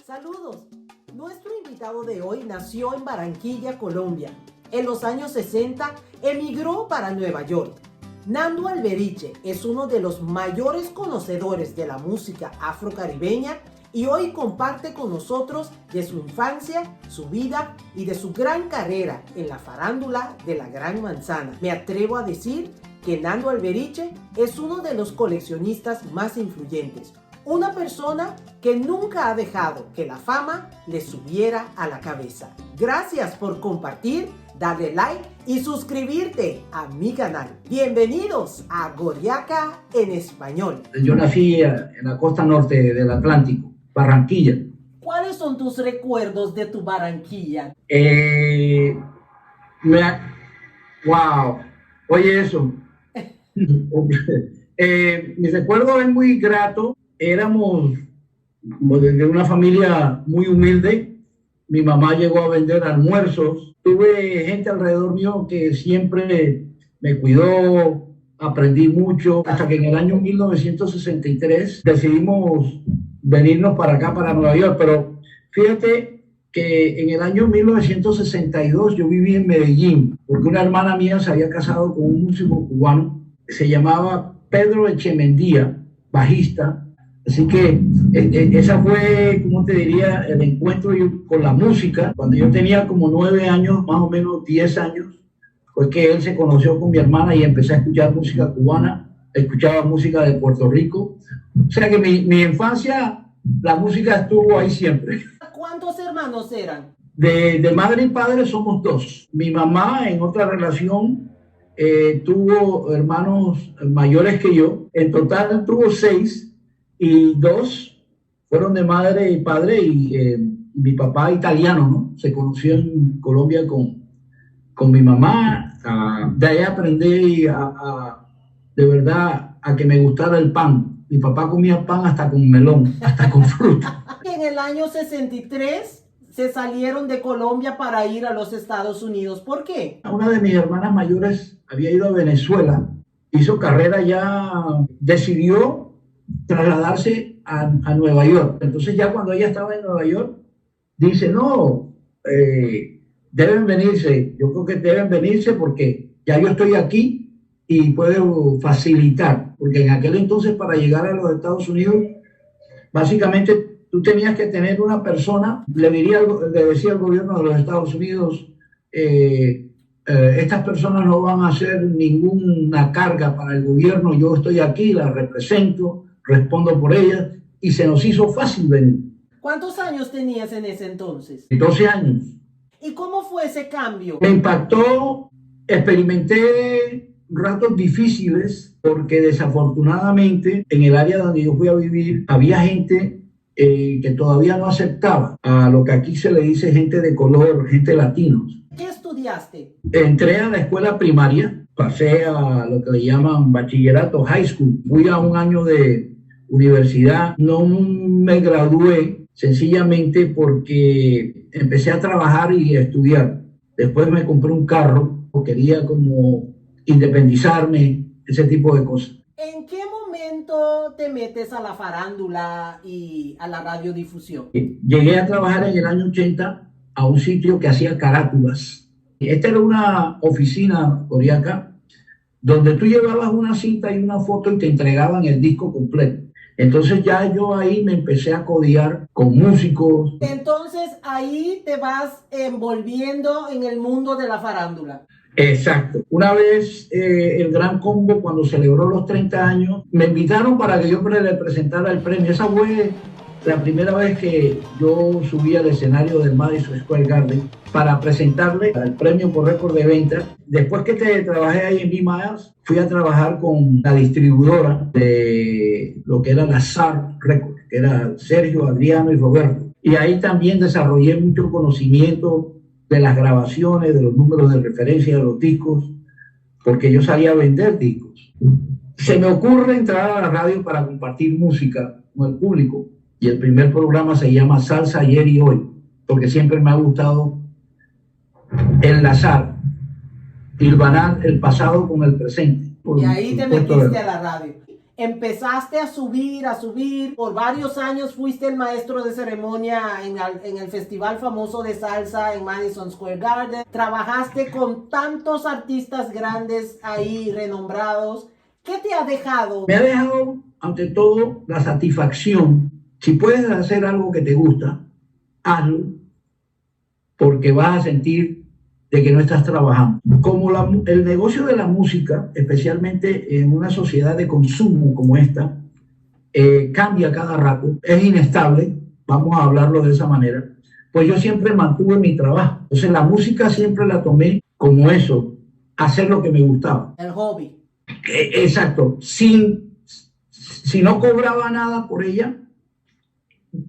Saludos. Nuestro invitado de hoy nació en Barranquilla, Colombia. En los años 60 emigró para Nueva York. Nando Alberiche es uno de los mayores conocedores de la música afrocaribeña y hoy comparte con nosotros de su infancia, su vida y de su gran carrera en la farándula de la Gran Manzana. Me atrevo a decir que Nando Alberiche es uno de los coleccionistas más influyentes. Una persona que nunca ha dejado que la fama le subiera a la cabeza. Gracias por compartir, darle like y suscribirte a mi canal. Bienvenidos a Goriaca en Español. Yo nací en la costa norte del Atlántico, Barranquilla. ¿Cuáles son tus recuerdos de tu Barranquilla? Wow, oye eso. Mi recuerdo es muy grato. Éramos de una familia muy humilde. Mi mamá llegó a vender almuerzos. Tuve gente alrededor mío que siempre me cuidó, aprendí mucho, hasta que en el año 1963 decidimos venirnos para acá, para Nueva York. Pero fíjate que en el año 1962 yo viví en Medellín, porque una hermana mía se había casado con un músico cubano, se llamaba Pedro Echemendía, bajista. Así que esa fue, ¿cómo te diría?, el encuentro con la música. Cuando yo tenía como 9 años, más o menos 10 años, fue que él se conoció con mi hermana y empecé a escuchar música cubana, escuchaba música de Puerto Rico. O sea que mi infancia, la música estuvo ahí siempre. ¿Cuántos hermanos eran? De madre y padre somos 2. Mi mamá, en otra relación, tuvo hermanos mayores que yo. En total tuvo 6. Y 2 fueron de madre y padre, y mi papá italiano, ¿no? Se conoció en Colombia con mi mamá. De ahí aprendí de verdad a que me gustara el pan. Mi papá comía pan hasta con melón, hasta con fruta. En el año 63 se salieron de Colombia para ir a los Estados Unidos. ¿Por qué? Una de mis hermanas mayores había ido a Venezuela, hizo carrera ya, decidió trasladarse a Nueva York. Entonces ya cuando ella estaba en Nueva York, dice, no, deben venirse. Yo creo que deben venirse porque ya yo estoy aquí y puedo facilitar. Porque en aquel entonces, para llegar a los Estados Unidos, básicamente tú tenías que tener una persona, le decía al gobierno de los Estados Unidos, estas personas no van a hacer ninguna carga para el gobierno, yo estoy aquí, las represento, respondo por ellas, y se nos hizo fácil venir. ¿Cuántos años tenías en ese entonces? 12 años. ¿Y cómo fue ese cambio? Me impactó, experimenté ratos difíciles, porque desafortunadamente en el área donde yo fui a vivir había gente que todavía no aceptaba a lo que aquí se le dice gente de color, gente latinos. ¿Qué estudiaste? Entré a la escuela primaria, pasé a lo que le llaman bachillerato, high school, fui a un año de universidad, no me gradué sencillamente porque empecé a trabajar y a estudiar. Después me compré un carro, quería como independizarme, ese tipo de cosas. ¿En qué momento te metes a la farándula y a la radiodifusión? Llegué a trabajar en el año 80 a un sitio que hacía carátulas. Esta era una oficina Goriaca donde tú llevabas una cinta y una foto y te entregaban el disco completo. Entonces ya yo ahí me empecé a codear con músicos. Entonces ahí te vas envolviendo en el mundo de la farándula. Exacto. Una vez el Gran Combo, cuando celebró los 30 años, me invitaron para que yo le presentara el premio. Esa fue la primera vez que yo subí al escenario del Madison Square Garden para presentarle el premio por récord de venta. Después que trabajé ahí en B-Miles, fui a trabajar con la distribuidora de lo que era la SAR Records, que era Sergio, Adriano y Roberto. Y ahí también desarrollé mucho conocimiento de las grabaciones, de los números de referencia de los discos, porque yo salía a vender discos. Se me ocurre entrar a la radio para compartir música con el público, y el primer programa se llama Salsa Ayer y Hoy, porque siempre me ha gustado enlazar, hilvanar el pasado con el presente. Y ahí te metiste a la radio. empezaste a subir, por varios años fuiste el maestro de ceremonia en el festival famoso de salsa en Madison Square Garden, trabajaste con tantos artistas grandes ahí, renombrados. ¿Qué te ha dejado? Me ha dejado, ante todo, la satisfacción. Si puedes hacer algo que te gusta, hazlo, porque vas a sentir de que no estás trabajando. Como el negocio de la música, especialmente en una sociedad de consumo como esta, cambia cada rato, es inestable, vamos a hablarlo de esa manera, pues yo siempre mantuve mi trabajo. Entonces la música siempre la tomé como eso, hacer lo que me gustaba. El hobby. Exacto. Si no cobraba nada por ella,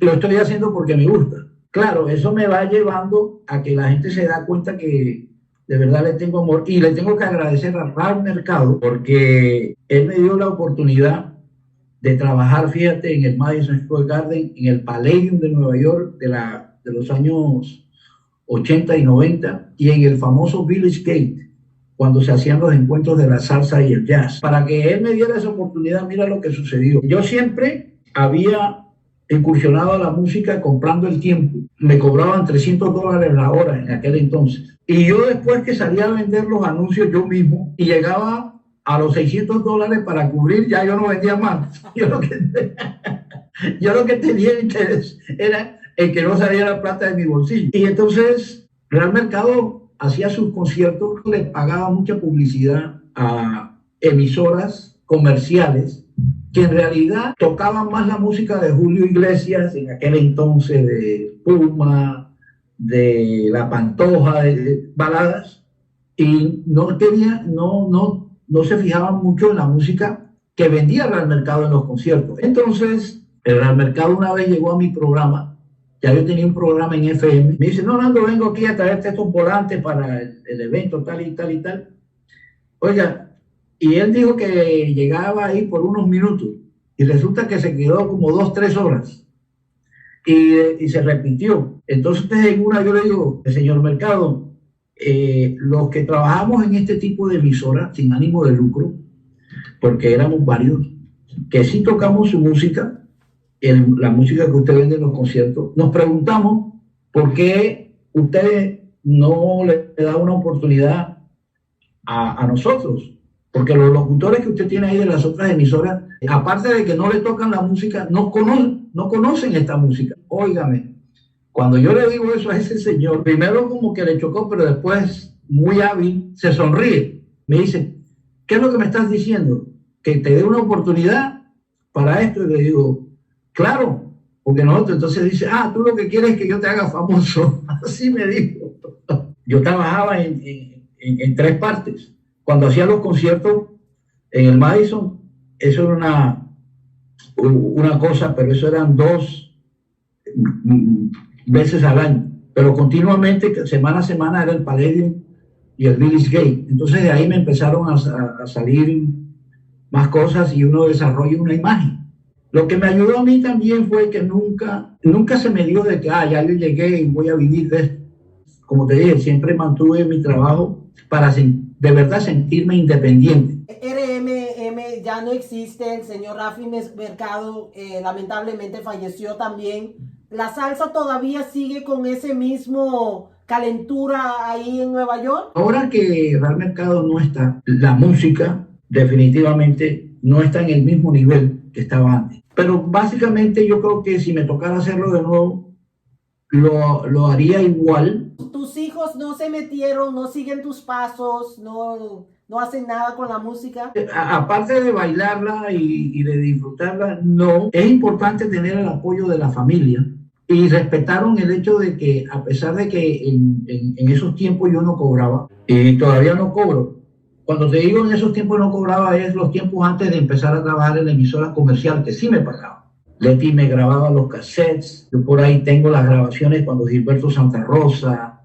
lo estoy haciendo porque me gusta. Claro, eso me va llevando a que la gente se da cuenta que de verdad le tengo amor, y le tengo que agradecer a Ralph Mercado porque él me dio la oportunidad de trabajar, fíjate, en el Madison Square Garden, en el Palladium de Nueva York de los años 80 y 90, y en el famoso Village Gate, cuando se hacían los encuentros de la salsa y el jazz. Para que él me diera esa oportunidad, mira lo que sucedió. Yo siempre había incursionado a la música comprando el tiempo. Me cobraban $300 la hora en aquel entonces. Y yo, después que salía a vender los anuncios yo mismo y llegaba a los $600 para cubrir, ya yo no vendía más. Yo lo que tenía interés era el que no salía la plata de mi bolsillo. Y entonces Real Mercado hacía sus conciertos, le pagaba mucha publicidad a emisoras comerciales que en realidad tocaban más la música de Julio Iglesias, en aquel entonces, de Puma, de La Pantoja, de baladas, y no se fijaban mucho en la música que vendía Real Mercado en los conciertos. Entonces, el Real Mercado una vez llegó a mi programa, ya yo tenía un programa en FM, me dice, no, Nando, vengo aquí a traerte estos volantes para el evento tal y tal y tal. Oiga, y él dijo que llegaba ahí por unos minutos, y resulta que se quedó como 2-3 horas, y se repitió. Entonces en una yo le digo, señor Mercado, los que trabajamos en este tipo de emisora sin ánimo de lucro, porque éramos varios, que sí tocamos su música, la música que usted vende en los conciertos, nos preguntamos por qué usted no le da una oportunidad a nosotros, porque los locutores que usted tiene ahí de las otras emisoras, aparte de que no le tocan la música, no conocen esta música. Óigame, cuando yo le digo eso a ese señor, primero como que le chocó, pero después, muy hábil, se sonríe. Me dice, ¿qué es lo que me estás diciendo? ¿Que te dé una oportunidad para esto? Y le digo, claro, porque nosotros, entonces dice, tú lo que quieres es que yo te haga famoso. Así me dijo. Yo trabajaba en 3 partes. Cuando hacía los conciertos en el Madison, eso era una cosa, pero eso eran 2 veces al año. Pero continuamente, semana a semana, era el Palladium y el Village Gate. Entonces de ahí me empezaron a salir más cosas y uno desarrolla una imagen. Lo que me ayudó a mí también fue que nunca se me dio de que ya yo llegué y voy a vivir de esto. Como te dije, siempre mantuve mi trabajo para de verdad sentirme independiente. RMM ya no existe, el señor Rafi Mercado lamentablemente falleció también. ¿La salsa todavía sigue con ese mismo calentura ahí en Nueva York? Ahora que Real Mercado no está, la música definitivamente no está en el mismo nivel que estaba antes. Pero básicamente yo creo que si me tocara hacerlo de nuevo, lo haría igual. ¿Tus hijos no se metieron, no siguen tus pasos, no hacen nada con la música? Aparte de bailarla y de disfrutarla, no. Es importante tener el apoyo de la familia, y respetaron el hecho de que, a pesar de que en esos tiempos yo no cobraba, y todavía no cobro. Cuando te digo en esos tiempos no cobraba, es los tiempos antes de empezar a trabajar en la emisora comercial, que sí me pagaba. Leti me grababa los cassettes, yo por ahí tengo las grabaciones cuando Gilberto Santa Rosa,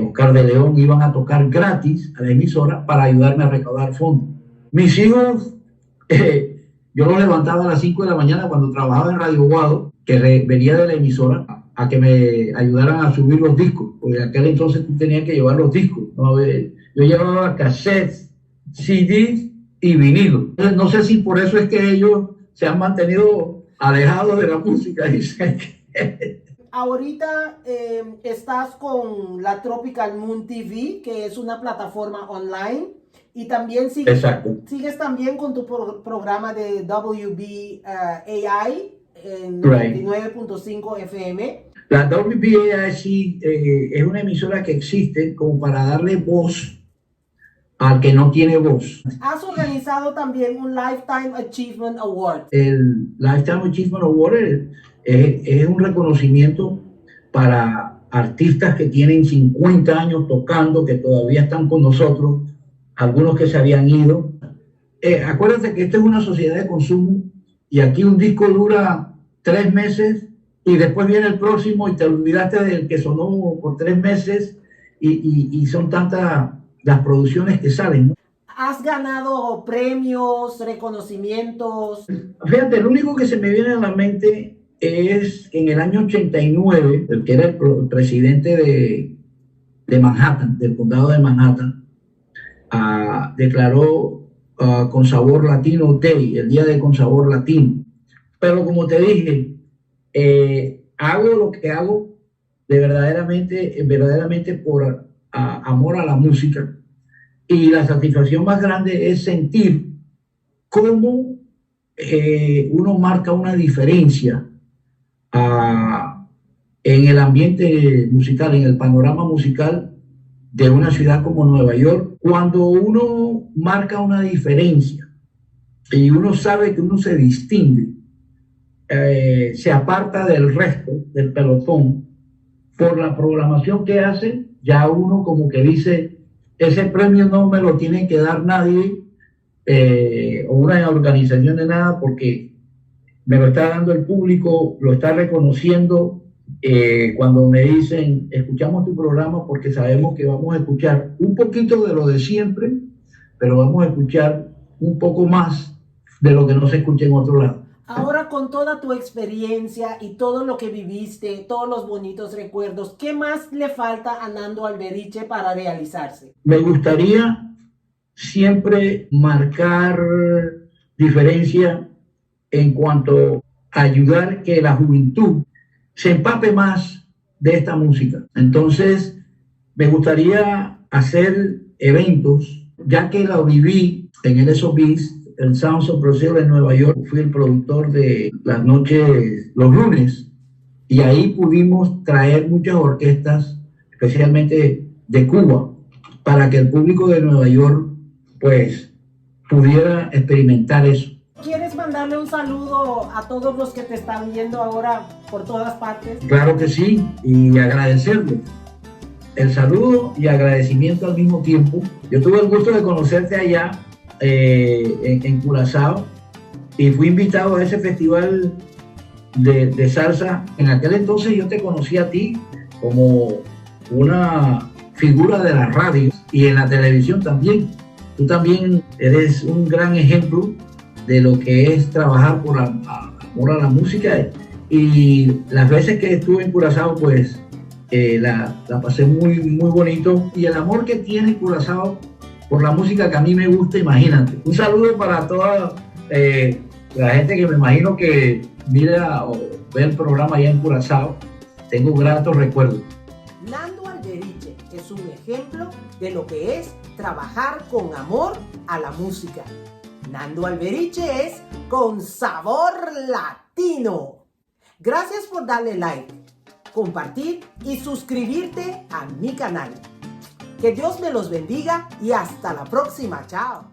Oscar de León iban a tocar gratis a la emisora para ayudarme a recaudar fondos. Mis hijos, yo los levantaba a las 5 de la mañana cuando trabajaba en Radio Guado, que venía de la emisora, a que me ayudaran a subir los discos, porque en aquel entonces tú tenías que llevar los discos, ¿no? Yo llevaba cassettes, CDs y vinilo. Entonces, no sé si por eso es que ellos se han mantenido alejados de la música. Ahorita estás con la Tropical Moon TV, que es una plataforma online, y también sigues también con tu programa de WBAI en 99.5 FM. La WBAI sí, es una emisora que existe como para darle voz al que no tiene voz. Has organizado también un Lifetime Achievement Award. El Lifetime Achievement Award es un reconocimiento para artistas que tienen 50 años tocando, que todavía están con nosotros, algunos que se habían ido. Acuérdate que esta es una sociedad de consumo y aquí un disco dura 3 meses y después viene el próximo y te olvidaste del que sonó por 3 meses y son tantas las producciones que salen, ¿no? ¿Has ganado premios, reconocimientos? Fíjate, el único que se me viene a la mente es en el año 89, el que era el presidente de Manhattan, del condado de Manhattan, declaró Con Sabor Latino Day, el Día de Con Sabor Latino. Pero como te dije, hago lo que hago verdaderamente por amor a la música, y la satisfacción más grande es sentir cómo uno marca una diferencia en el ambiente musical, en el panorama musical de una ciudad como Nueva York. Cuando uno marca una diferencia y uno sabe que uno se distingue, se aparta del resto del pelotón por la programación que hace, ya uno como que dice, ese premio no me lo tiene que dar nadie o una organización de nada, porque me lo está dando el público, lo está reconociendo. Cuando me dicen, escuchamos tu programa porque sabemos que vamos a escuchar un poquito de lo de siempre, pero vamos a escuchar un poco más de lo que no se escucha en otro lado. Ahora, con toda tu experiencia y todo lo que viviste, todos los bonitos recuerdos, ¿qué más le falta a Nando Alberich para realizarse? Me gustaría siempre marcar diferencia en cuanto a ayudar que la juventud se empape más de esta música. Entonces, me gustaría hacer eventos, ya que la viví en el SOBIS, el Sounds of Brazil en Nueva York. Fui el productor de las noches los lunes y ahí pudimos traer muchas orquestas, especialmente de Cuba, para que el público de Nueva York pues pudiera experimentar eso. ¿Quieres mandarle un saludo a todos los que te están viendo ahora por todas partes? Claro que sí, y agradecerles. El saludo y agradecimiento al mismo tiempo. Yo tuve el gusto de conocerte allá en Curazao y fui invitado a ese festival de salsa. En aquel entonces yo te conocí a ti como una figura de la radio y en la televisión también. Tú también eres un gran ejemplo de lo que es trabajar por amor a la música, y las veces que estuve en Curazao pues la pasé muy, muy bonito, y el amor que tiene Curazao por la música que a mí me gusta, imagínate. Un saludo para toda la gente que me imagino que mira o ve el programa allá en Curazao. Tengo gratos recuerdos. Nando Alberich es un ejemplo de lo que es trabajar con amor a la música. Nando Alberich es Con Sabor Latino. Gracias por darle like, compartir y suscribirte a mi canal. Que Dios me los bendiga y hasta la próxima. Chao.